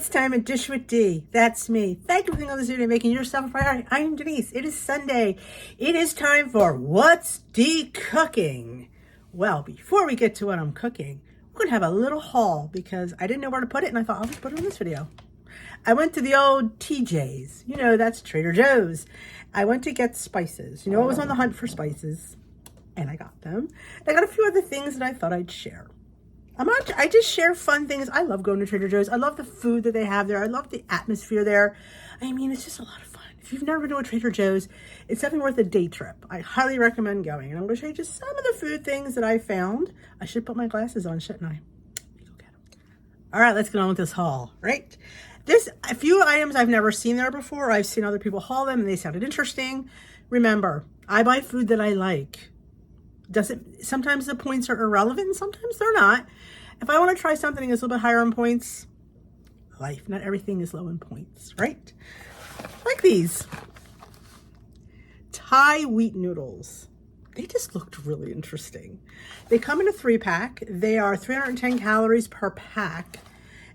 It's time to Dish with D. That's me. Thank you for being on this video, making yourself a priority. I'm Denise. It is Sunday. It is time for What's D Cooking? Well, before we get to what I'm cooking, we're going to have a little haul because I didn't know where to put it, and I thought I'll just put it in this video. I went to the old TJ's. You know, that's Trader Joe's. I went to get spices. You know, I was on the hunt for spices, and I got them. I got a few other things that I thought I'd share. I just share fun things. I love going to Trader Joe's. I love the food that they have there. I love the atmosphere there. I mean, it's just a lot of fun. If you've never been to a Trader Joe's, it's definitely worth a day trip. I highly recommend going. And I'm going to show you just some of the food things that I found. I should put my glasses on, shouldn't I? Let me go get them. All right, let's get on with this haul, right? A few items I've never seen there before. I've seen other people haul them and they sounded interesting. Remember, I buy food that I like. Sometimes the points are irrelevant and sometimes they're not. If I want to try something that's a little bit higher on points, life, not everything is low in points, right? Like these Thai wheat noodles. They just looked really interesting. They come in a 3-pack. They are 310 calories per pack,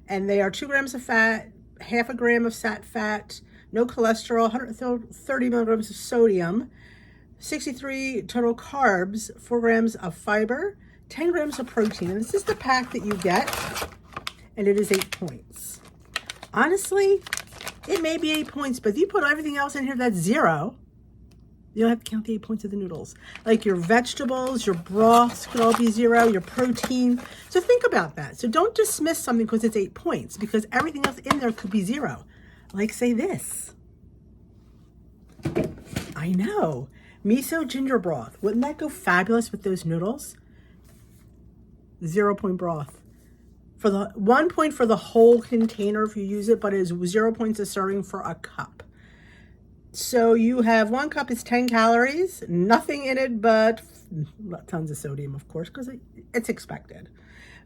and they are 2 grams of fat, half a gram of sat fat, no cholesterol, 130 milligrams of sodium, 63 total carbs, 4 grams of fiber, 10 grams of protein. And this is the pack that you get, and it is 8 points. Honestly, it may be 8 points, but if you put everything else in here that's 0, you don't have to count the 8 points of the noodles. Like your vegetables, your broths could all be 0, your protein. So think about that. So don't dismiss something because it's 8 points, because everything else in there could be 0. Like say this. I know. Miso ginger broth. Wouldn't that go fabulous with those noodles? 0 point broth. For the 1 point for the whole container if you use it, but it is 0 points a serving for a cup. So you have 1 cup is 10 calories, nothing in it but tons of sodium, of course, because it's expected.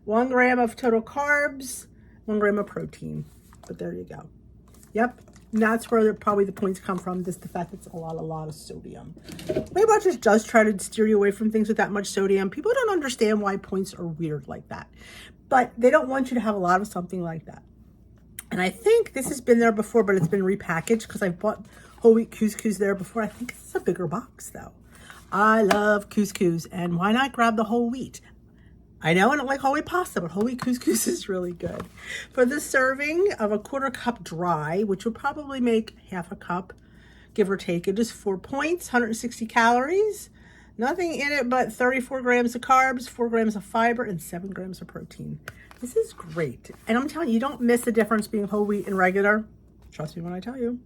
1 gram of total carbs, 1 gram of protein. But there you go. Yep. And that's where probably the points come from, just the fact that it's a lot of sodium. Weight Watchers does try to steer you away from things with that much sodium. People don't understand why points are weird like that. But they don't want you to have a lot of something like that. And I think this has been there before, but it's been repackaged because I've bought whole wheat couscous there before. I think it's a bigger box though. I love couscous, and why not grab the whole wheat? I know I don't like whole wheat pasta, but whole wheat couscous is really good. For the serving of a 1/4 cup dry, which would probably make half a cup, give or take, it is 4 points, 160 calories, nothing in it but 34 grams of carbs, 4 grams of fiber, and 7 grams of protein. This is great. And I'm telling you, you don't miss the difference being whole wheat and regular. Trust me when I tell you.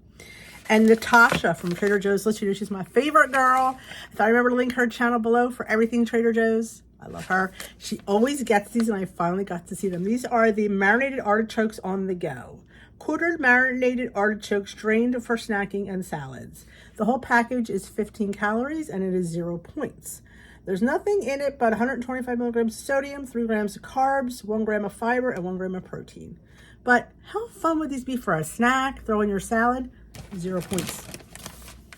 And Natasha from Trader Joe's, let you know she's my favorite girl. If I remember to link her channel below for everything Trader Joe's. I love her. She always gets these, and I finally got to see them. These are the marinated artichokes on the go. Quartered marinated artichokes drained for snacking and salads. The whole package is 15 calories, and it is 0 points. There's nothing in it but 125 milligrams of sodium, 3 grams of carbs, 1 gram of fiber, and 1 gram of protein. But how fun would these be for a snack? Throw in your salad. 0 points.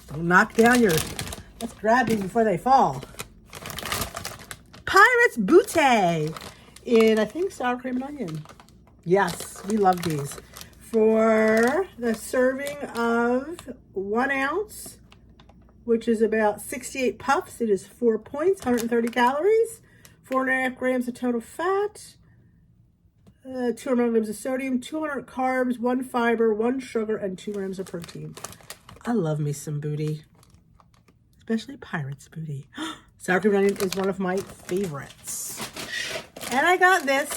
Don't knock down your... Let's grab these before they fall. Pirates Boutte in, I think, sour cream and onion. Yes, we love these. For the serving of 1 ounce, which is about 68 puffs, it is 4 points, 130 calories, 4.5 grams of total fat, 200 milligrams of sodium, 200 carbs, 1 fiber, 1 sugar, and 2 grams of protein. I love me some booty, especially Pirates Booty. Sour cream and onion is one of my favorites. And I got this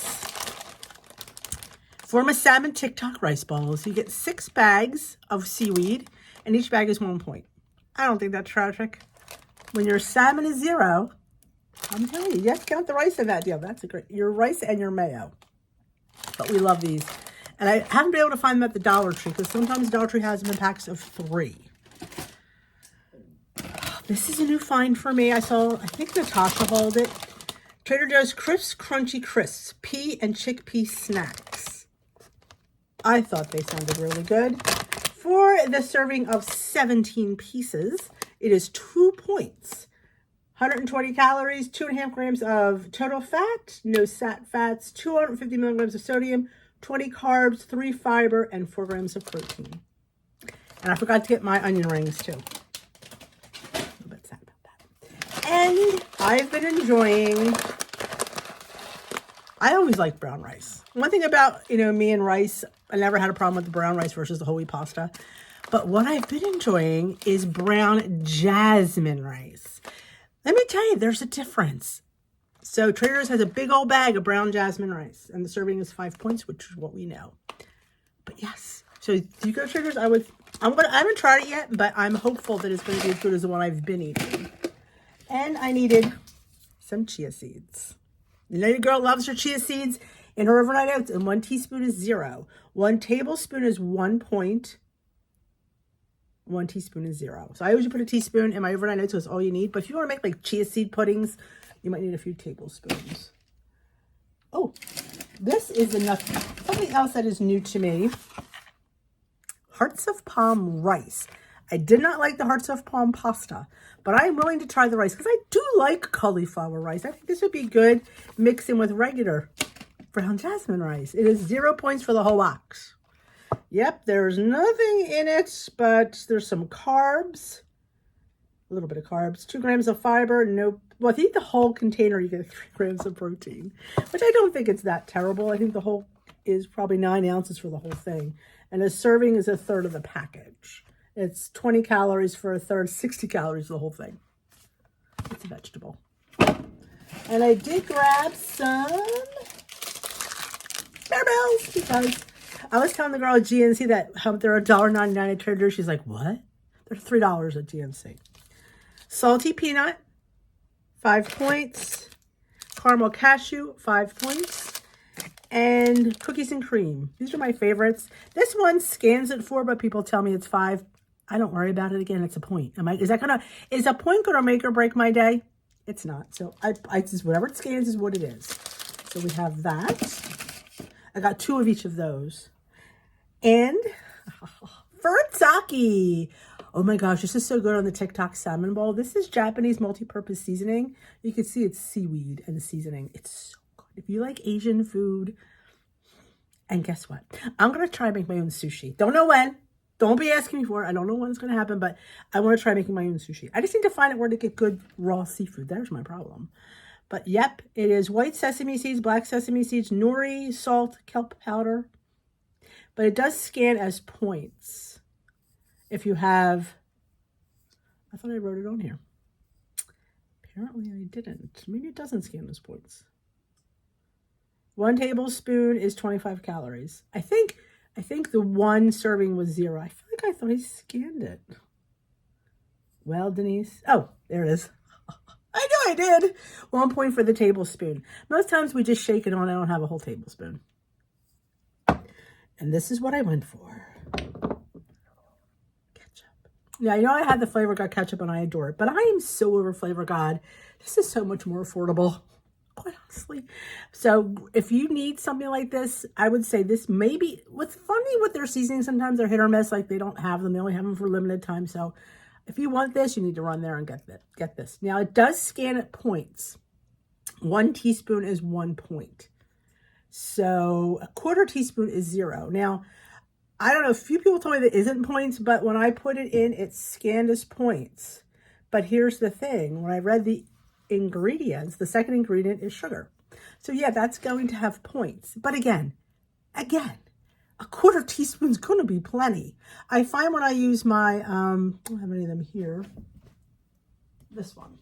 for my salmon TikTok rice balls. You get 6 bags of seaweed, and each bag is 1 point. I don't think that's tragic. When your salmon is 0, I'm telling you, you have to count the rice in that deal. That's your rice and your mayo. But we love these. And I haven't been able to find them at the Dollar Tree, because sometimes Dollar Tree has them in packs of 3. This is a new find for me. I think Natasha hauled it. Trader Joe's Crisp Crunchy Crisps pea and chickpea snacks. I thought they sounded really good. For the serving of 17 pieces, it is 2 points. 120 calories, 2.5 grams of total fat, no sat fats, 250 milligrams of sodium, 20 carbs, 3 fiber, and 4 grams of protein. And I forgot to get my onion rings too. A little bit sad about that. And I've been enjoying, I always like brown rice. One thing about, me and rice, I never had a problem with the brown rice versus the whole wheat pasta. But what I've been enjoying is brown jasmine rice. Let me tell you, there's a difference. So Trader's has a big old bag of brown jasmine rice, and the serving is 5 points, which is what we know. But yes, so if you go to Trader's, I haven't tried it yet, but I'm hopeful that it's going to be as good as the one I've been eating. And I needed some chia seeds. Your girl loves her chia seeds in her overnight oats, and 1 teaspoon is 0. 1 tablespoon is 1 point. 1 teaspoon is 0. So I usually put a teaspoon in my overnight oats, so it's all you need. But if you want to make like chia seed puddings, you might need a few tablespoons. Oh, this is something else that is new to me. Hearts of palm rice. I did not like the hearts of palm pasta, but I am willing to try the rice because I do like cauliflower rice. I think this would be good mixing with regular brown jasmine rice. It is 0 points for the whole box. Yep, there's nothing in it, but there's some carbs. A little bit of carbs. 2 grams of fiber. Well, if you eat the whole container, you get 3 grams of protein, which I don't think it's that terrible. I think the whole is probably 9 ounces for the whole thing. And a serving is 1/3 of the package. It's 20 calories for 1/3, 60 calories for the whole thing. It's a vegetable. And I did grab some barbells because I was telling the girl at GNC that they're $1.99 at Trader. She's like, what? They're $3 at GNC. Salty peanut, 5 points. Caramel cashew, 5 points. And cookies and cream. These are my favorites. This one scans at 4, but people tell me it's 5. I don't worry about it again. It's a point. Is a point going to make or break my day? It's not. So I just, whatever it scans is what it is. So we have that. I got 2 of each of those. And Furtsaki. Oh my gosh, this is so good on the TikTok salmon bowl. This is Japanese multi-purpose seasoning. You can see it's seaweed and seasoning. It's so good. If you like Asian food, and guess what? I'm going to try to make my own sushi. Don't know when. Don't be asking me for it. I don't know when it's going to happen, but I want to try making my own sushi. I just need to find out where to get good raw seafood. There's my problem. But yep, it is white sesame seeds, black sesame seeds, nori, salt, kelp powder. But it does scan as points. If you have, I thought I wrote it on here. Apparently I didn't. Maybe it doesn't scan as points. 1 tablespoon is 25 calories. I think the 1 serving was 0. I feel like I thought I scanned it. Well, Denise. Oh, there it is. I know I did. 1 point for the tablespoon. Most times we just shake it on. I don't have a whole tablespoon. And this is what I went for. Ketchup. Yeah, I had the Flavor God ketchup and I adore it. But I am so over Flavor God. This is so much more affordable. Quite honestly. So if you need something like this, I would say this maybe, what's funny with their seasoning, sometimes they're hit or miss, like they don't have them. They only have them for a limited time. So if you want this, you need to run there and get this. Now it does scan at points. 1 teaspoon is 1 point. So 1/4 teaspoon is 0. Now, I don't know, a few people told me that isn't points, but when I put it in, it's scanned as points. But here's the thing. When I read the ingredients, the second ingredient is sugar. So yeah, that's going to have points. But again, a 1/4 teaspoon is going to be plenty. I find when I use my, I don't have any of them here. This one.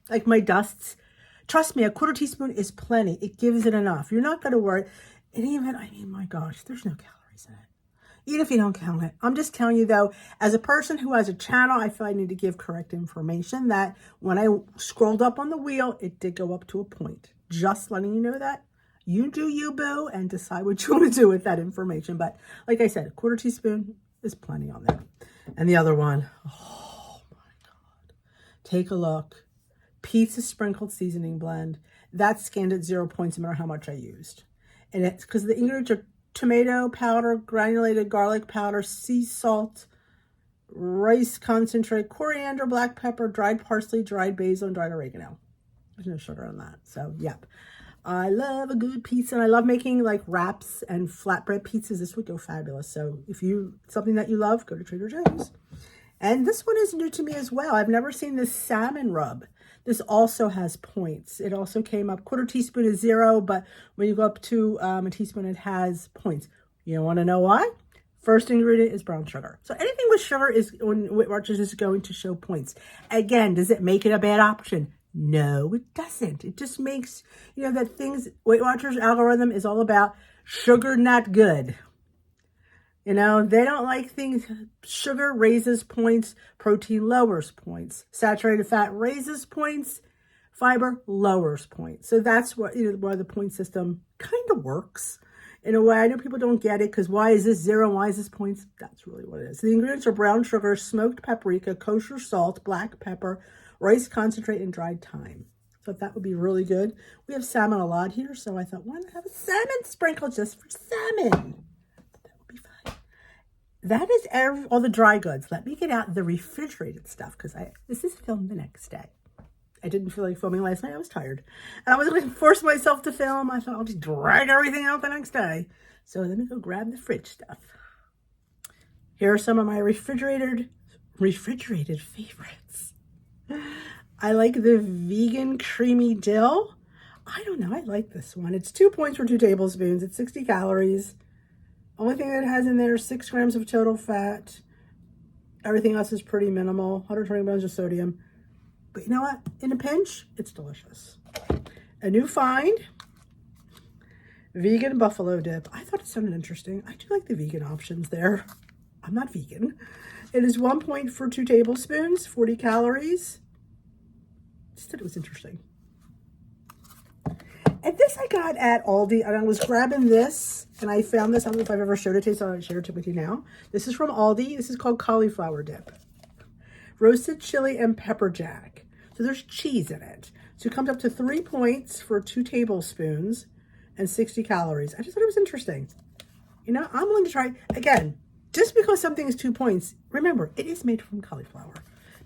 Like my dusts. Trust me, a 1/4 teaspoon is plenty. It gives it enough. You're not going to worry. And even, my gosh, there's no calories in it. Even if you don't count it. I'm just telling you though, as a person who has a channel, I feel I need to give correct information that when I scrolled up on the wheel, it did go up to a point. Just letting you know that. You do you, boo, and decide what you want to do with that information. But like I said, 1/4 teaspoon is plenty on there. And the other one, oh my God. Take a look. Pizza sprinkled seasoning blend. That's scanned at 0 points no matter how much I used. And it's because the ingredients are tomato powder, granulated garlic powder, sea salt, rice concentrate, coriander, black pepper, dried parsley, dried basil, and dried oregano. There's no sugar on that. So, yep. I love a good pizza, and I love making like wraps and flatbread pizzas. This would go fabulous. So if you, something that you love, go to Trader Joe's. And this one is new to me as well. I've never seen this salmon rub. This also has points. It also came up, quarter teaspoon is 0, but when you go up to a teaspoon, it has points. You want to know why? First ingredient is brown sugar. So anything with sugar is, when Weight Watchers, is going to show points. Again, does it make it a bad option? No, it doesn't. It just makes, you know, that things, Weight Watchers algorithm is all about sugar not good. You know, they don't like things, sugar raises points, protein lowers points, saturated fat raises points, fiber lowers points. So that's what, you know, why the point system kind of works. In a way, I know people don't get it because why is this 0? Why is this points? That's really what it is. The ingredients are brown sugar, smoked paprika, kosher salt, black pepper, rice concentrate, and dried thyme. So that would be really good. We have salmon a lot here, so I thought, why not have a salmon sprinkle just for salmon? That would be fun. That is all the dry goods. Let me get out the refrigerated stuff because this is filmed the next day. I didn't feel like filming last night. I was tired. And I wasn't going to force myself to film. I thought I'll just drag everything out the next day. So let me go grab the fridge stuff. Here are some of my refrigerated favorites. I like the vegan creamy dill. I don't know. I like this one. It's 2 points for 2 tablespoons. It's 60 calories. Only thing that it has in there is 6 grams of total fat. Everything else is pretty minimal. 120 grams of sodium. But you know what? In a pinch, it's delicious. A new find, vegan buffalo dip. I thought it sounded interesting. I do like the vegan options there. I'm not vegan. It is 1 point for 2 tablespoons, 40 calories. Just thought it was interesting. And this I got at Aldi, and I was grabbing this, and I found this. I don't know if I've ever showed it to you, so I'll share it with you now. This is from Aldi. This is called cauliflower dip. Roasted chili and pepper jack. So there's cheese in it. So it comes up to 3 points for 2 tablespoons and 60 calories. I just thought it was interesting. You know, I'm willing to try. Again, just because something is 2 points, remember, it is made from cauliflower.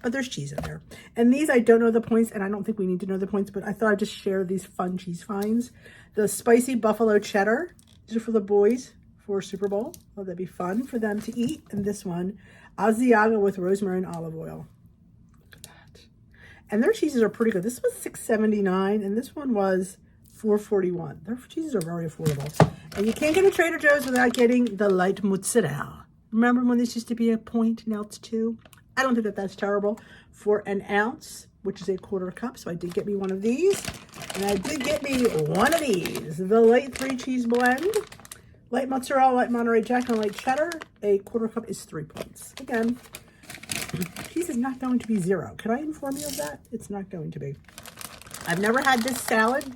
But there's cheese in there. And these, I don't know the points, and I don't think we need to know the points, but I thought I'd just share these fun cheese finds. The spicy buffalo cheddar. These are for the boys for Super Bowl. Oh, that'd be fun for them to eat. And this one, Asiago with rosemary and olive oil. Look at that. And their cheeses are pretty good. This was $6.79 and this one was $4.41. Their cheeses are very affordable. And you can't get a Trader Joe's without getting the light mozzarella. Remember when this used to be a point, now it's 2? I don't think that that's terrible. For an ounce, which is a 1/4 cup. So I did get me one of these. And I did get me one of these. The light 3 cheese blend. Light mozzarella, light Monterey Jack, and light cheddar. A 1/4 cup is 3 points. Again, cheese is not going to be 0. Can I inform you of that? It's not going to be. I've never had this salad.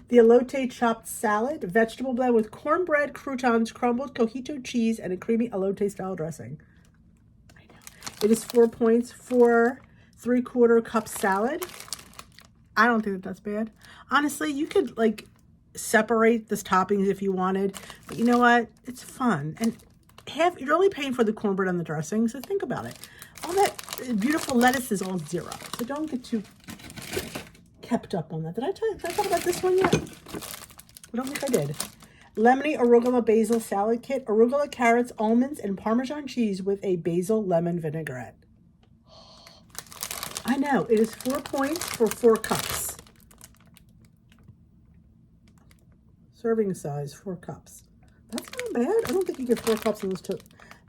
The elote chopped salad. Vegetable blend with cornbread, croutons, crumbled cojito cheese, and a creamy elote style dressing. I know. It is 4 points for 3/4 cup salad. I don't think that that's bad. Honestly, you could like separate the toppings if you wanted, but you know what? It's fun. And you're only paying for the cornbread and the dressing, so think about it. All that beautiful lettuce is all 0, so don't get too kept up on that. Did I talk about this one yet? I don't think I did. Lemony arugula basil salad kit. Arugula, carrots, almonds, and Parmesan cheese with a basil lemon vinaigrette. I know. It is 4 points for 4 cups. Serving size, 4 cups. That's not bad. I don't think you get 4 cups in this too.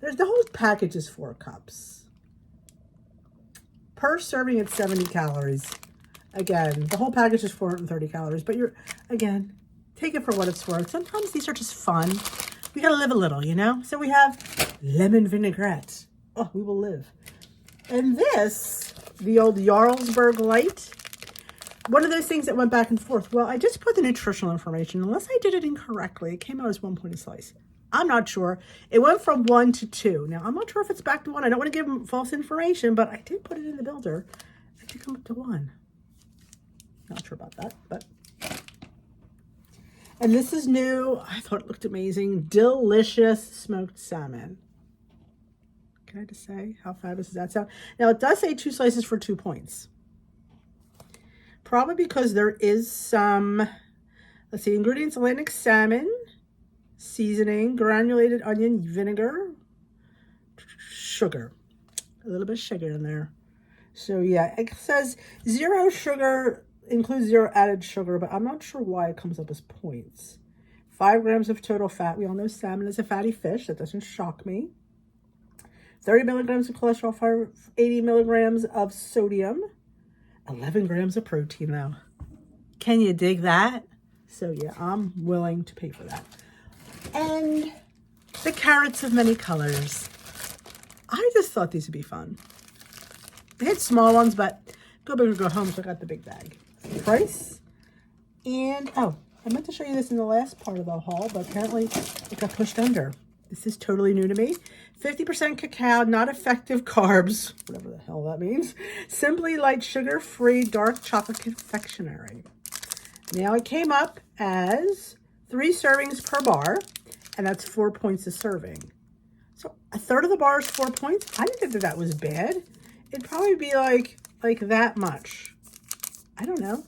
The whole package is 4 cups. Per serving, it's 70 calories. Again, the whole package is 430 calories, but again, take it for what it's worth. Sometimes these are just fun. We gotta live a little, you know? So we have lemon vinaigrette. Oh, we will live. And this, the old Jarlsberg Light. One of those things that went back and forth. Well, I just put the nutritional information. Unless I did it incorrectly, it came out as 1 point a slice. I'm not sure. It went from 1 to 2. Now, I'm not sure if it's back to 1. I don't want to give them false information, but I did put it in the builder. It did come up to 1. Not sure about that, but. And this is new. I thought it looked amazing. Delicious smoked salmon. Can I just say, how fabulous does that sound? Now, it does say 2 slices for 2 points. Probably because there is some Let's see, ingredients: Atlantic salmon, seasoning, granulated onion vinegar, sugar. A little bit of sugar in there. So yeah, it says 0 sugar, includes 0 added sugar, but I'm not sure why it comes up as points. 5 grams of total fat. We all know salmon is a fatty fish. That doesn't shock me. 30 milligrams of cholesterol, 80 milligrams of sodium, 11 grams of protein though. Can you dig that? So yeah, I'm willing to pay for that. And the carrots of many colors. I just thought these would be fun. They had small ones, but go big or go home, so I got the big bag. Price. And, oh, I meant to show you this in the last part of the haul, but apparently it got pushed under. This is totally new to me. 50% cacao, not effective carbs, whatever the hell that means. Simply light sugar-free dark chocolate confectionery. Now it came up as 3 servings per bar, and that's 4 points a serving. So a third of the bar is 4 points. I didn't think that that was bad. It'd probably be like that much. I don't know.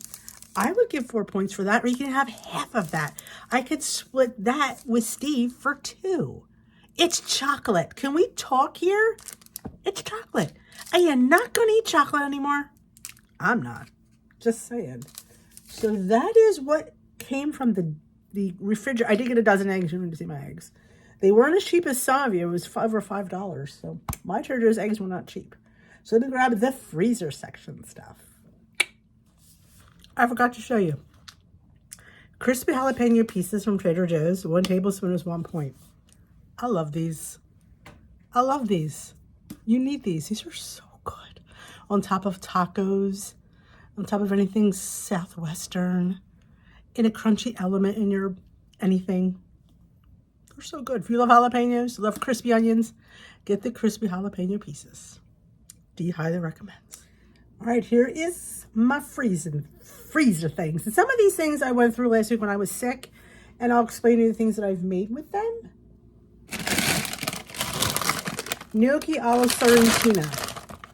I would give 4 points for that, or you can have half of that. I could split that with Steve for 2. It's chocolate. Can we talk here? It's chocolate. Are you not going to eat chocolate anymore? I'm not. Just saying. So that is what came from the refrigerator. I did get a dozen eggs. You need to see my eggs. They weren't as cheap as some of you. It was over $5. So my Trader Joe's eggs were not cheap. So let me grab the freezer section stuff. I forgot to show you. Crispy jalapeno pieces from Trader Joe's. 1 tablespoon is 1 point. I love these. I love these. You need these. These are so good. On top of tacos. On top of anything Southwestern. In a crunchy element in your anything. They're so good. If you love jalapenos, love crispy onions, get the crispy jalapeno pieces. Dee highly recommends. All right, here is my freezer things. And some of these things I went through last week when I was sick, and I'll explain to you the things that I've made with them. Gnocchi olive sardine tuna.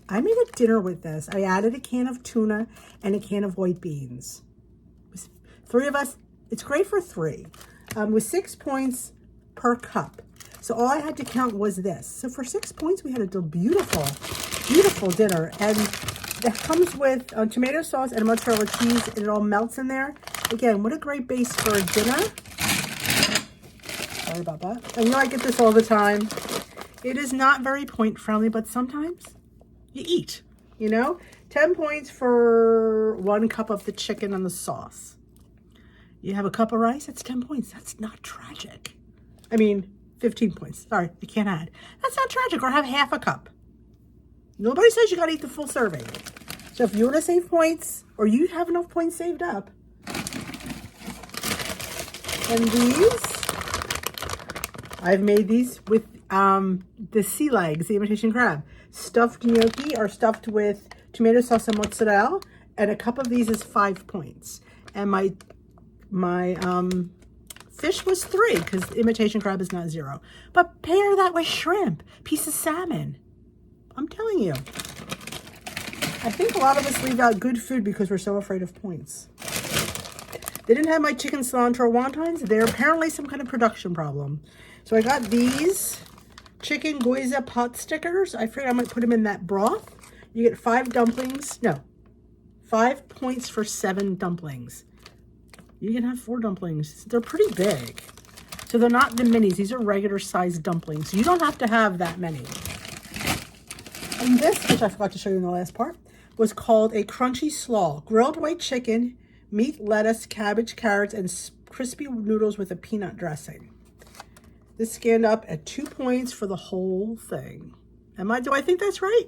I made a dinner with this. I added a can of tuna and a can of white beans. It was 3 of us. It's great for 3. With 6 points per cup. So all I had to count was this. So for 6 points, we had a beautiful, beautiful dinner. And that comes with tomato sauce and mozzarella cheese, and it all melts in there. Again, what a great base for a dinner. Sorry about that. And you know I get this all the time. It is not very point friendly, but sometimes you eat, you know? 10 points for 1 cup of the chicken and the sauce. You have a cup of rice, that's 10 points. That's not tragic. I mean, 15 points. Sorry, I can't add. That's not tragic, or have half a cup. Nobody says you gotta eat the full serving. So if you wanna save points, or you have enough points saved up, and these, I've made these with the sea legs, the imitation crab. Stuffed gnocchi are stuffed with tomato sauce and mozzarella, and a cup of these is 5 points. And my fish was 3 because imitation crab is not 0. But pair that with shrimp, piece of salmon. I'm telling you. I think a lot of us leave out good food because we're so afraid of points. They didn't have my chicken cilantro wontons. They're apparently some kind of production problem. So I got these chicken gyoza pot stickers. I figured I might put them in that broth. You get 5 dumplings. No, 5 points for 7 dumplings. You can have 4 dumplings. They're pretty big. So they're not the minis. These are regular sized dumplings. You don't have to have that many. And this, which I forgot to show you in the last part, was called a crunchy slaw. Grilled white chicken, meat, lettuce, cabbage, carrots, and crispy noodles with a peanut dressing. This scanned up at 2 points for the whole thing. Do I think that's right?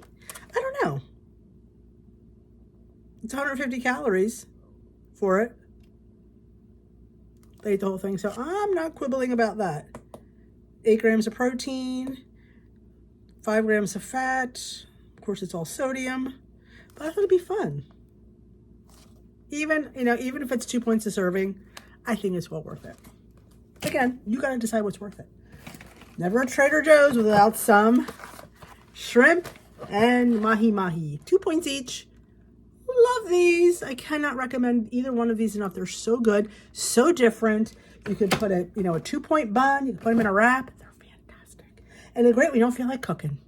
I don't know. It's 150 calories for it. They ate the whole thing, so I'm not quibbling about that. 8 grams of protein, 5 grams of fat. Of course, it's all sodium, but I thought it'd be fun. Even if it's 2 points a serving, I think it's well worth it. Again, you gotta decide what's worth it. Never a Trader Joe's without some shrimp and mahi-mahi. 2 points each. Love these. I cannot recommend either one of these enough. They're so good, so different. You could put a 2-point bun. You can put them in a wrap. They're fantastic. And they're great when you don't feel like cooking.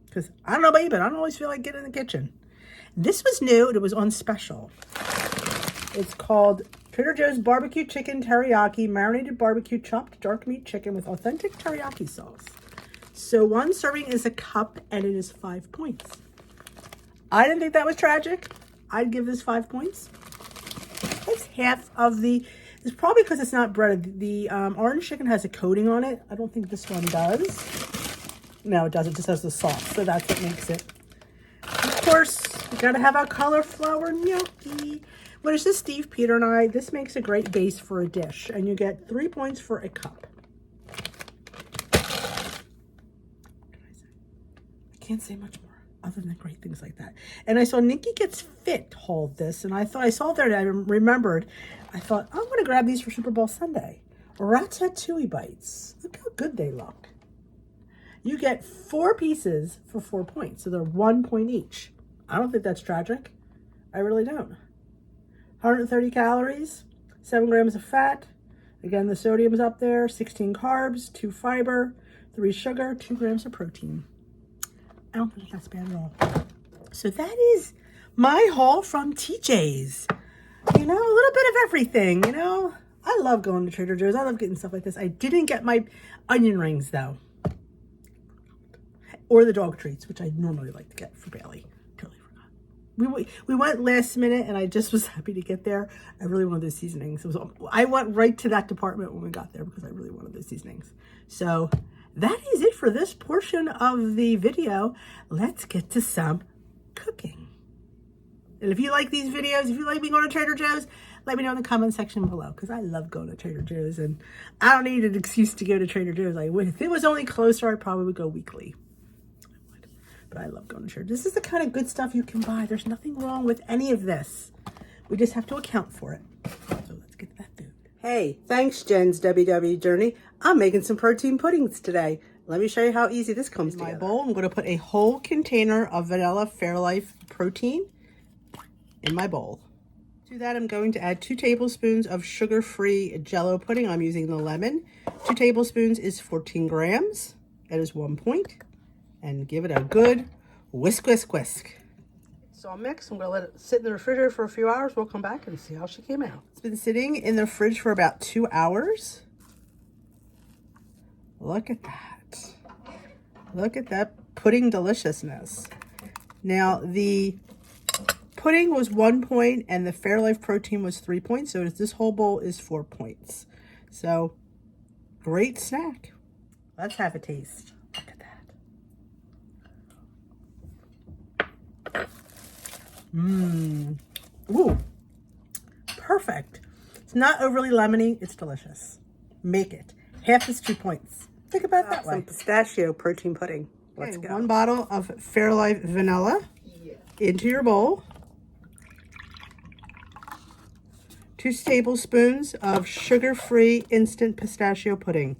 Because I don't know about you, but I don't always feel like getting in the kitchen. This was new. It was on special. It's called Trader Joe's Barbecue Chicken Teriyaki Marinated Barbecue Chopped Dark Meat Chicken with Authentic Teriyaki Sauce. So one serving is a cup and it is 5 points. I didn't think that was tragic. I'd give this 5 points. It's half of the, it's probably because it's not breaded. The orange chicken has a coating on it. I don't think this one does. No, it doesn't. It just has the sauce. So that's what makes it. Of course, we gotta have our cauliflower gnocchi. When it's just Steve, Peter, and I, this makes a great base for a dish. And you get 3 points for a cup. I can't say much more other than great things like that. And I saw Nikki Gets Fit hauled this. And I thought, I saw it there and I remembered. I thought, I'm going to grab these for Super Bowl Sunday. Ratatouille bites. Look how good they look. You get 4 pieces for 4 points. So they're 1 point each. I don't think that's tragic. I really don't. 130 calories, 7 grams of fat. Again, the sodium is up there. 16 carbs, 2 fiber, 3 sugar, 2 grams of protein. I don't think that's bad at all. So that is my haul from TJ's. You know, a little bit of everything, you know. I love going to Trader Joe's. I love getting stuff like this. I didn't get my onion rings, though. Or the dog treats, which I normally like to get for Bailey. Totally forgot. We went last minute, and I just was happy to get there. I really wanted those seasonings. I went right to that department when we got there because I really wanted those seasonings. So that is it for this portion of the video. Let's get to some cooking. And if you like these videos, if you like me going to Trader Joe's, let me know in the comment section below because I love going to Trader Joe's and I don't need an excuse to go to Trader Joe's. If it was only closer, I probably would go weekly. But I love going to Trader Joe's. This is the kind of good stuff you can buy. There's nothing wrong with any of this. We just have to account for it. So let's get to that food. Hey, thanks Jen's WW Journey. I'm making some protein puddings today. Let me show you how easy this comes together. In my bowl, I'm going to put a whole container of vanilla Fairlife protein in my bowl. To that, I'm going to add 2 tablespoons of sugar-free Jell-O pudding. I'm using the lemon. 2 tablespoons is 14 grams. That is 1 point. And give it a good whisk, whisk, whisk. So I'll mix. I'm going to let it sit in the refrigerator for a few hours. We'll come back and see how she came out. It's been sitting in the fridge for about 2 hours. Look at that. Look at that pudding deliciousness. Now, the pudding was 1 point and the Fairlife protein was 3 points. So this whole bowl is 4 points. So, great snack. Let's have a taste. Look at that. Ooh, perfect. It's not overly lemony. It's delicious. Make it. Half is 2 points. Think about it that way. Some pistachio protein pudding. Let's go. 1 bottle of Fairlife vanilla into your bowl. 2 tablespoons of sugar-free instant pistachio pudding.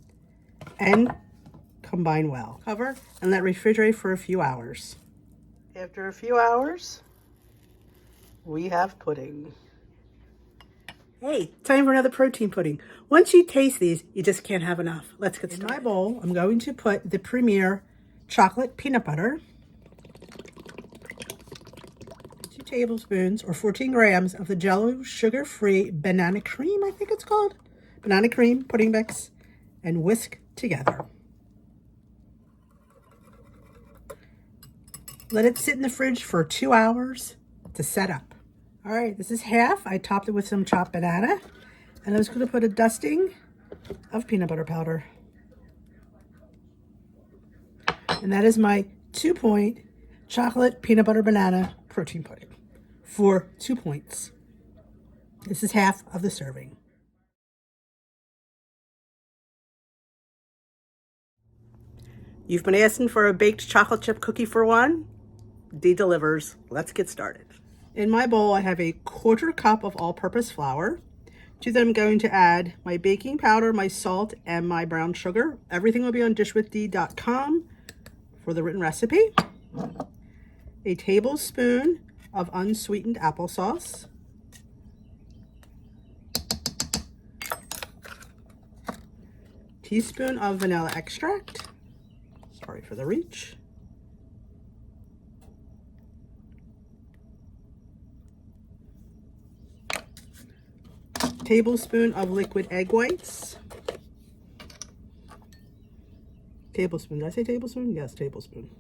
And combine well. Cover and let refrigerate for a few hours. After a few hours, we have pudding. Hey, time for another protein pudding. Once you taste these, you just can't have enough. Let's get started. In my bowl, I'm going to put the Premier chocolate peanut butter. 2 tablespoons or 14 grams of the Jell-O sugar-free banana cream, I think it's called. Banana cream pudding mix and whisk together. Let it sit in the fridge for 2 hours to set up. All right, this is half. I topped it with some chopped banana. And I was going to put a dusting of peanut butter powder. And that is my 2-point chocolate peanut butter banana protein pudding for 2 points. This is half of the serving. You've been asking for a baked chocolate chip cookie for one? D delivers. Let's get started. In my bowl, I have a 1/4 cup of all-purpose flour. To that, I'm going to add my baking powder, my salt, and my brown sugar. Everything will be on dishwithd.com for the written recipe. A tablespoon of unsweetened applesauce. Teaspoon of vanilla extract. Sorry for the reach. Tablespoon of liquid egg whites. Tablespoon. Did I say tablespoon? Yes, tablespoon.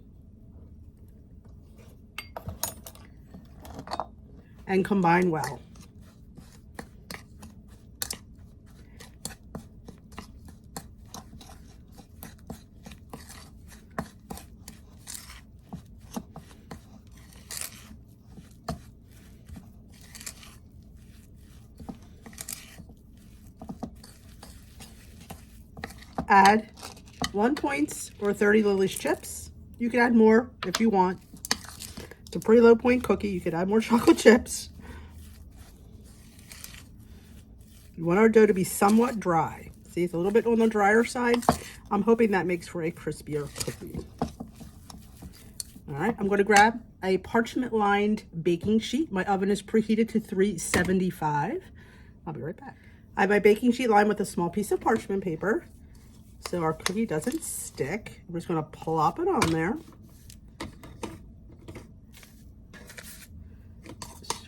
And combine well. Add 1 point or 30 Lily's chips. You can add more if you want. It's a pretty low point cookie. You could add more chocolate chips. You want our dough to be somewhat dry. See, it's a little bit on the drier side. I'm hoping that makes for a crispier cookie. All right, I'm going to grab a parchment lined baking sheet. My oven is preheated to 375. I'll be right back. I have my baking sheet lined with a small piece of parchment paper, so our cookie doesn't stick. We're just going to plop it on there.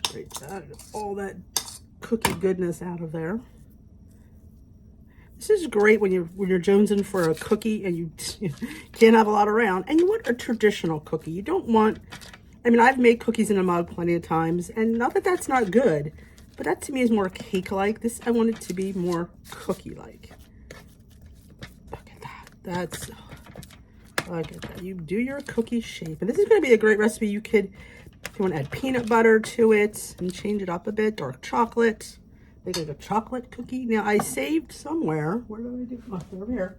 Scrape that, all that cookie goodness out of there. This is great when you're jonesing for a cookie and you can't have a lot around, and you want a traditional cookie. You don't want, I mean, I've made cookies in a mug plenty of times, and not that that's not good, but that to me is more cake-like. This, I want it to be more cookie-like. Look at that. That's, look at that. You do your cookie shape, and this is going to be a great recipe. You could, if you want to add peanut butter to it and change it up a bit, dark chocolate. Make like a chocolate cookie. Now I saved somewhere. Where did I do? Oh, over here.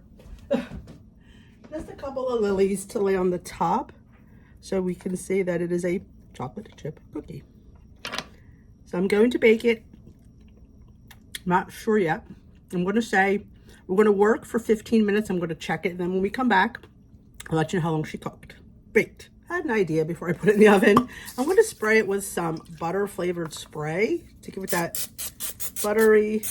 Just a couple of lilies to lay on the top, so we can see that it is a chocolate chip cookie. So I'm going to bake it. Not sure yet. I'm going to say we're going to work for 15 minutes. I'm going to check it, and then when we come back, I'll let you know how long she cooked. Baked. I had an idea before I put it in the oven. I'm going to spray it with some butter flavored spray to give it that buttery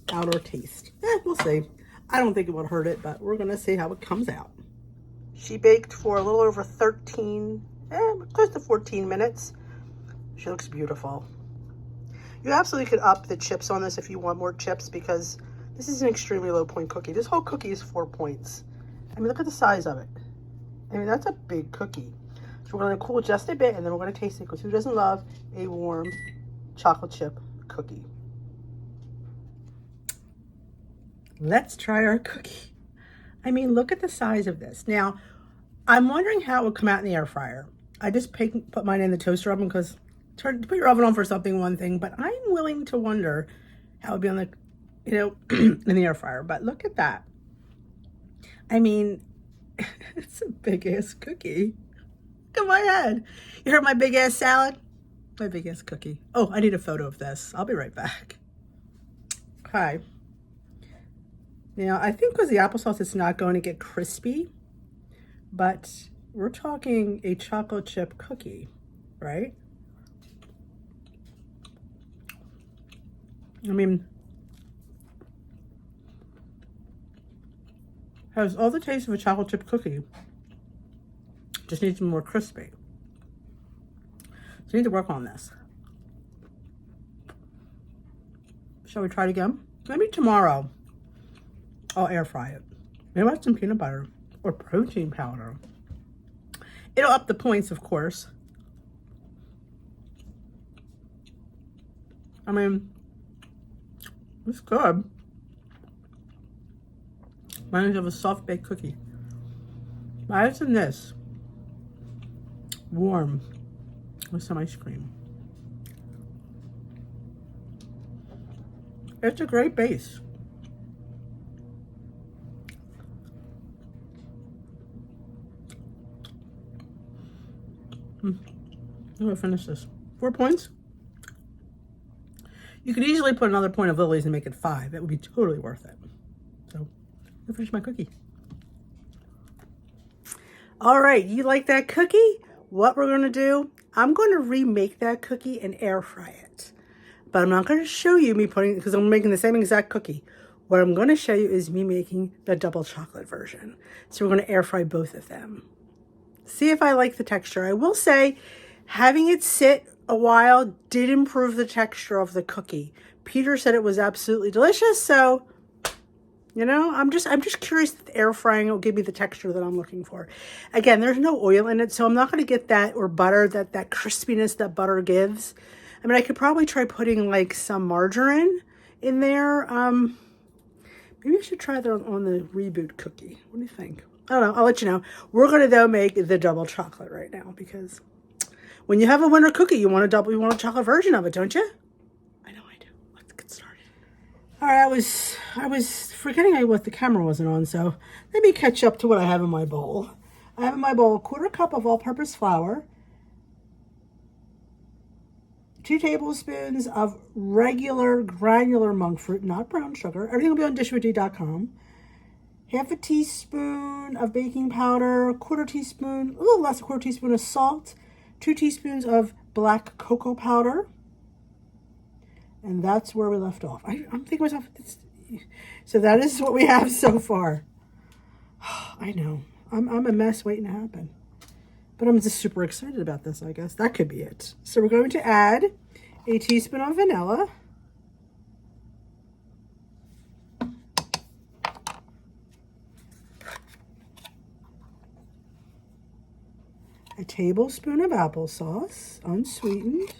outer taste. We'll see. I don't think it would hurt it, but we're going to see how it comes out. She baked for a little over 13, close to 14 minutes. She looks beautiful. You absolutely could up the chips on this if you want more chips, because this is an extremely low point cookie. This whole cookie is 4 points. I mean, look at the size of it. I mean, that's a big cookie. So we're going to cool just a bit, and then we're going to taste it, because who doesn't love a warm chocolate chip cookie? Let's try our cookie. I mean, look at the size of this. Now, I'm wondering how it would come out in the air fryer. I just put mine in the toaster oven, because to put your oven on for something, one thing, but I'm willing to wonder how it would be on the, in the air fryer. But look at that. I mean, it's a big ass cookie. Look at my head. You heard my big ass salad? My big ass cookie. Oh, I need a photo of this. I'll be right back. Hi. Now, I think because the applesauce, it's not going to get crispy, but we're talking a chocolate chip cookie, right? I mean, has all the taste of a chocolate chip cookie. Just needs some more crispy. So we need to work on this. Shall we try it again? Maybe tomorrow I'll air fry it. Maybe add some peanut butter or protein powder. It'll up the points, of course. I mean, it's good. Reminds me of a soft baked cookie. But it's in this. Warm with some ice cream. It's a great base. I'm gonna finish this. 4 points. You could easily put another point of lilies and make it 5. It would be totally worth it. So, I'll finish my cookie. All right, you like that cookie? What we're gonna do, I'm going to remake that cookie and air fry it. But I'm not going to show you me putting, because I'm making the same exact cookie. What I'm going to show you is me making the double chocolate version. So we're going to air fry both of them. See if I like the texture. I will say, having it sit a while did improve the texture of the cookie. Peter said it was absolutely delicious, so you know, I'm just curious if the air frying will give me the texture that I'm looking for. Again, there's no oil in it, so I'm not going to get that, or butter, that crispiness that butter gives. I mean, I could probably try putting like some margarine in there. Maybe I should try that on the reboot cookie. What do you think? I don't know. I'll let you know. We're going to though make the double chocolate right now, because when you have a winter cookie, you want a chocolate version of it, don't you? I know I do. Let's get started. All right, I was forgetting what the camera wasn't on, so let me catch up to what I have in my bowl. I have in my bowl a 1/4 cup of all-purpose flour, 2 tablespoons of regular granular monk fruit, not brown sugar. Everything will be on dishwithd.com. 1/2 teaspoon of baking powder, 1/4 teaspoon, a little less, 1/4 teaspoon of salt, 2 teaspoons of black cocoa powder. And that's where we left off. I'm thinking to myself, so that is what we have so far. I know. I'm a mess waiting to happen. But I'm just super excited about this, I guess. That could be it. So we're going to add a teaspoon of vanilla. A tablespoon of applesauce, unsweetened.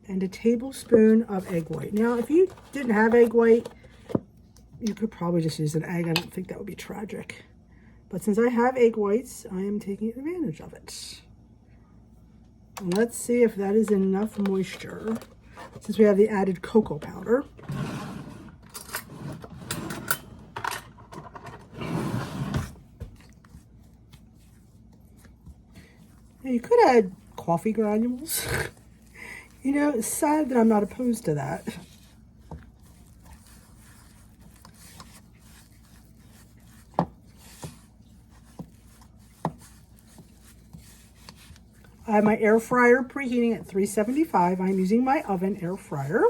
And a tablespoon of egg white. Now, if you didn't have egg white, you could probably just use an egg. I don't think that would be tragic. But since I have egg whites, I am taking advantage of it. And let's see if that is enough moisture, since we have the added cocoa powder. Now, you could add coffee granules. You know, it's sad that I'm not opposed to that. I have my air fryer preheating at 375. I'm using my oven air fryer.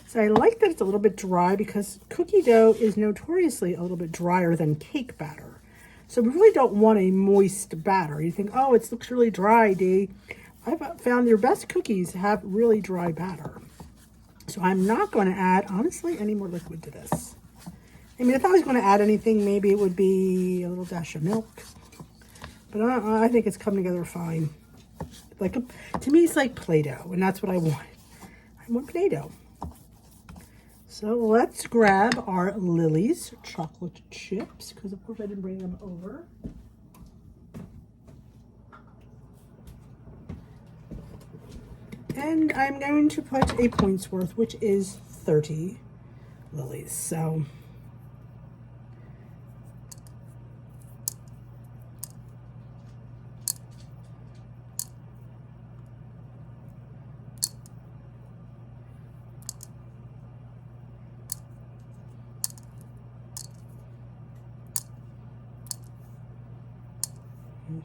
So I like that it's a little bit dry, because cookie dough is notoriously a little bit drier than cake batter. So we really don't want a moist batter. You think, oh, it looks really dry, Dee. I've found your best cookies have really dry batter. So I'm not going to add, honestly, any more liquid to this. I mean, if I was going to add anything, maybe it would be a little dash of milk. But I think it's come together fine. To me, it's like Play-Doh, and that's what I want. I want Play-Doh. So let's grab our Lily's chocolate chips, because of course I didn't bring them over. And I'm going to put a point's worth, which is 30 Lily's. So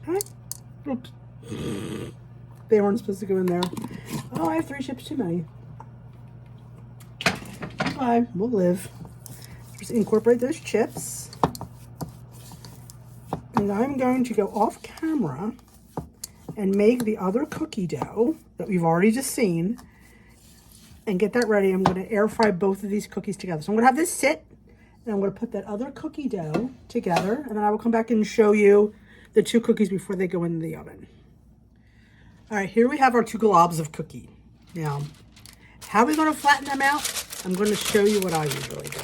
okay. Oops. They weren't supposed to go in there. Oh, I have 3 chips too many. Okay, we'll live. Just incorporate those chips. And I'm going to go off camera and make the other cookie dough that we've already just seen and get that ready. I'm going to air fry both of these cookies together. So I'm going to have this sit, and I'm going to put that other cookie dough together, and then I will come back and show you the 2 cookies before they go into the oven. All right, here we have our 2 globs of cookie. Now, how are we going to flatten them out? I'm going to show you what I usually do.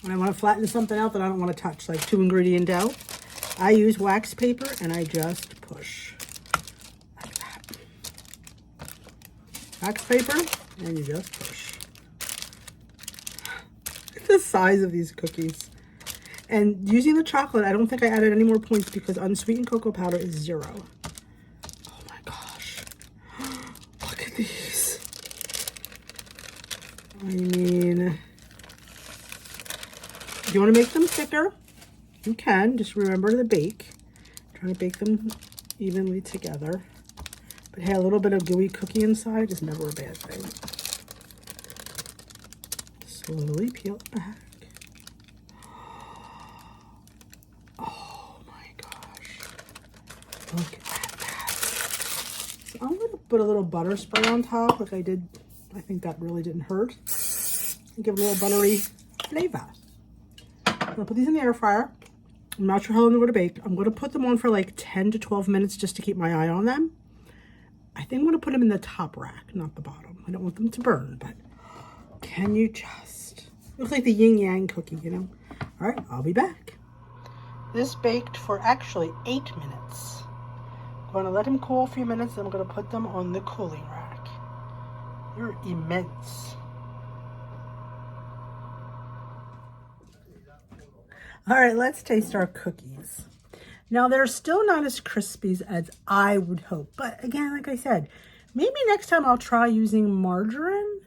When I want to flatten something out that I don't want to touch, like 2-ingredient dough, I use wax paper and I just push like that. Wax paper, and you just push. Look at the size of these cookies. And using the chocolate, I don't think I added any more points because unsweetened cocoa powder is 0. Oh my gosh. Look at these. I mean, if you want to make them thicker, you can. Just remember to bake. Try to bake them evenly together. But hey, a little bit of gooey cookie inside is never a bad thing. Slowly peel it back. Oh my gosh. Look at that. So I'm going to put a little butter spray on top like I did. I think that really didn't hurt. And give it a little buttery flavor. I'm going to put these in the air fryer. I'm not sure how long they're going to bake. I'm going to put them on for like 10 to 12 minutes just to keep my eye on them. I think I'm going to put them in the top rack, not the bottom. I don't want them to burn, but can you just... Looks like the yin yang cookie, you know? All right, I'll be back. This baked for actually 8 minutes. I'm going to let them cool a few minutes, then I'm going to put them on the cooling rack. They're immense. All right, let's taste our cookies. Now, they're still not as crispy as I would hope. But again, like I said, maybe next time I'll try using margarine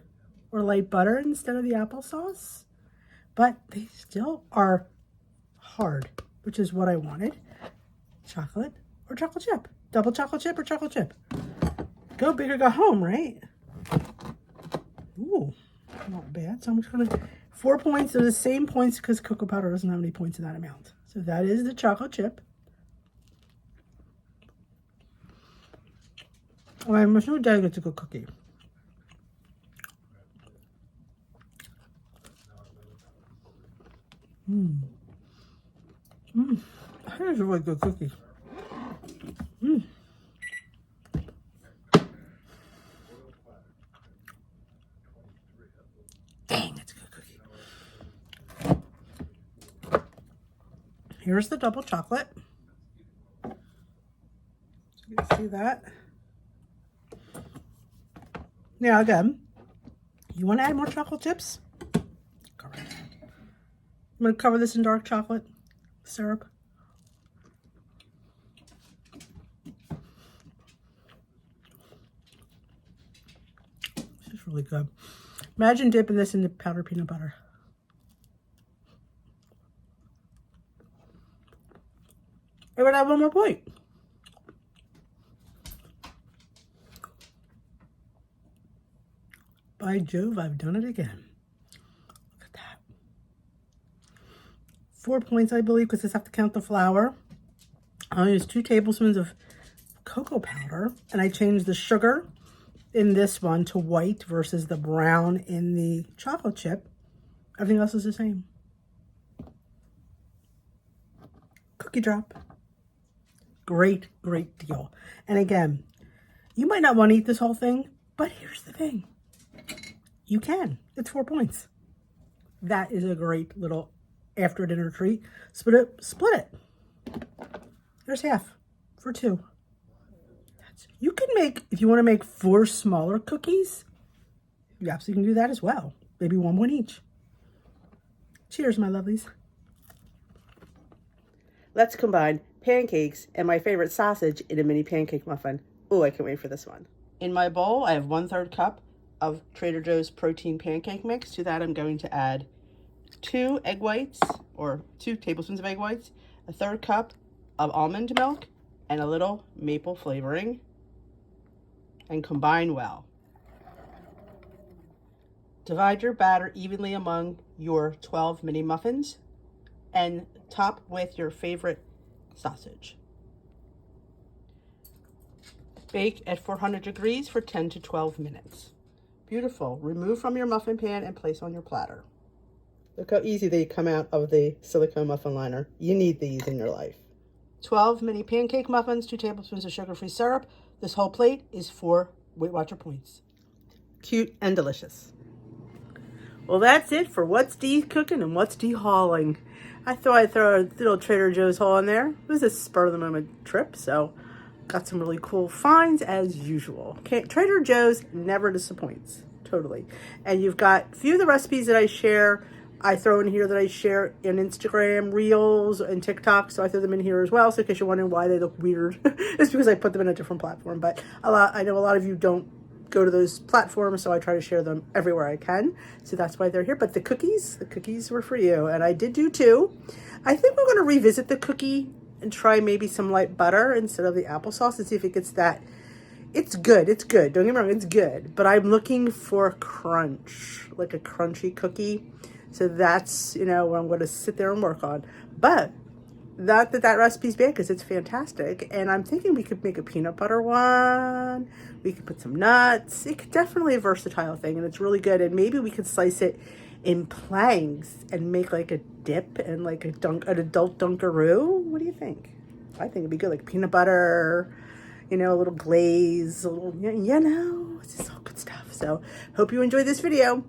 or light butter instead of the applesauce. But they still are hard, which is what I wanted. Chocolate or chocolate chip. Double chocolate chip or chocolate chip. Go big or go home, right? Ooh, not bad. So I'm just going to... 4 points. They're the same points because cocoa powder doesn't have any points in that amount. So that is the chocolate chip. Oh, I'm so dang it's a good cookie. That is a really good cookie. Dang, it's a good cookie. Here's the double chocolate. So you can see that. Now again, you want to add more chocolate chips? Go right ahead. I'm going to cover this in dark chocolate syrup. This is really good. Imagine dipping this into powdered peanut butter. I would have one more point. By Jove, I've done it again. Look at that. 4 points, I believe, because I have to count the flour. I used 2 tablespoons of cocoa powder, and I changed the sugar in this one to white versus the brown in the chocolate chip. Everything else is the same. Cookie drop. Great, great deal. And again, you might not want to eat this whole thing, but here's the thing. You can. It's 4 points. That is a great little after dinner treat. Split it. There's half for 2. You can make, if you want to make 4 smaller cookies, you absolutely can do that as well. Maybe 1 each. Cheers, my lovelies. Let's combine pancakes and my favorite sausage in a mini pancake muffin. Oh, I can't wait for this one. In my bowl, I have 1/3 cup of Trader Joe's protein pancake mix. To that, I'm going to add 2 egg whites, or 2 tablespoons of egg whites, 1/3 cup of almond milk, and a little maple flavoring, and combine well. Divide your batter evenly among your 12 mini muffins and top with your favorite sausage. Bake at 400 degrees for 10 to 12 minutes. Beautiful. Remove from your muffin pan and place on your platter. Look how easy they come out of the silicone muffin liner. You need these in your life. 12 mini pancake muffins, 2 tablespoons of sugar-free syrup. This whole plate is 4 Weight Watcher points. Cute and delicious. Well, that's it for what's de-cooking and what's de-hauling. I thought I'd throw a little Trader Joe's haul in there. It was a spur-of-the-moment trip, so got some really cool finds as usual. Trader Joe's never disappoints, totally. And you've got a few of the recipes that I share, I throw in here that I share in Instagram, Reels, and TikTok, so I throw them in here as well. So in case you're wondering why they look weird, it's because I put them in a different platform. But I know a lot of you don't go to those platforms, so I try to share them everywhere I can. So that's why they're here. But the cookies were for you, and I did do 2. I think we're going to revisit the cookie and try maybe some light butter instead of the applesauce and see if it gets that. It's good. It's good. Don't get me wrong. It's good. But I'm looking for crunch, like a crunchy cookie. So that's, what I'm going to sit there and work on. But not that recipe's bad, because it's fantastic. And I'm thinking we could make a peanut butter one. We could put some nuts. It's definitely a versatile thing, and it's really good. And maybe we could slice it in planks and make like a dip and like an adult Dunkaroo. What do you think? I think it'd be good, like peanut butter, a little glaze, a little, it's just all good stuff. So hope you enjoyed this video.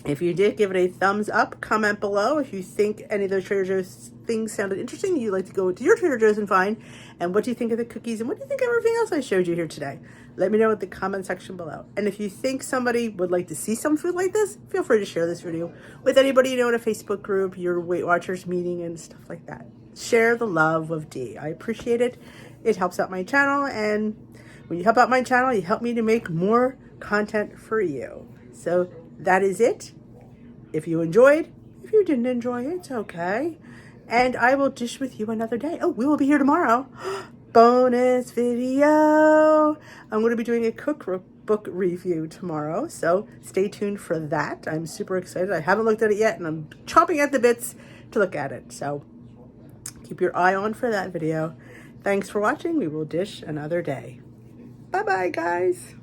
If you did, give it a thumbs up, comment below if you think any of those Trader Joe's things sounded interesting, you'd like to go to your Trader Joe's and find, and what do you think of the cookies, and what do you think of everything else I showed you here today? Let me know in the comment section below. And if you think somebody would like to see some food like this, feel free to share this video with anybody you know in a Facebook group, your Weight Watchers meeting, and stuff like that. Share the love of D. I appreciate it. It helps out my channel, and when you help out my channel, you help me to make more content for you. So that is it. If you enjoyed, if you didn't enjoy it, it's okay. And I will dish with you another day. Oh, we will be here tomorrow. Bonus video. I'm going to be doing a cookbook review tomorrow, so stay tuned for that. I'm super excited. I haven't looked at it yet, and I'm chomping at the bits to look at it. So keep your eye on for that video. Thanks for watching. We will dish another day. Bye-bye, guys.